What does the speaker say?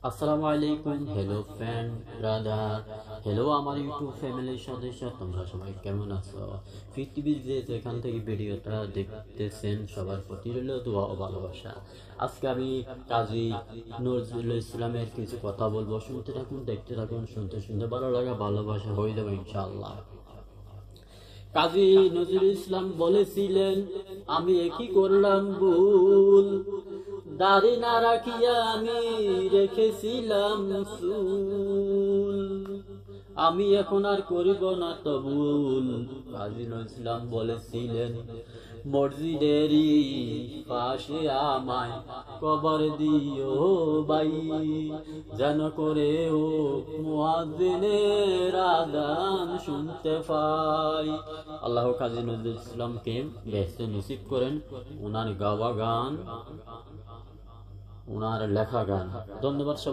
আসসালামু আলাইকুম। Hello friend, brother, hello আমার ইউটিউব ফ্যামিলির সদস্য, তোমরা সবাই কেমন আছো? পৃথিবীর যে যেখান থেকে ভিডিওটা দেখতেছেন সবার প্রতি রইল দোয়া ও ভালোবাসা। আজকে আমি কাজী নজরুল ইসলামের কিছু কথা বলবো, শুনতে থাকুন, দেখতে থাকুন, শুনতে শুনতে ভালো লাগা ভালোবাসা হয়ে যাবে ইনশাআল্লাহ। কাজী নজরুল ইসলাম বলেছিলেন, আমি একই করলাম ভুল, দাড়ি না রাখিয়া আমি রেখেছিলাম চুল, আমি এখন আর করিব না তো ভুল। কাজী নজরুল ইসলাম বলেছিলেন, মসজিদেরই পাশে আমায় কবর দিও ভাই, যেন করে ও মুয়াজ্জিনের আযান শুনতে পাই। আল্লাহ কাজী নজরুল ইসলামকে বেহেশত নসিব করেন। ওনার গাওয়া গান, ওনার লেখা গান। ধন্যবাদ।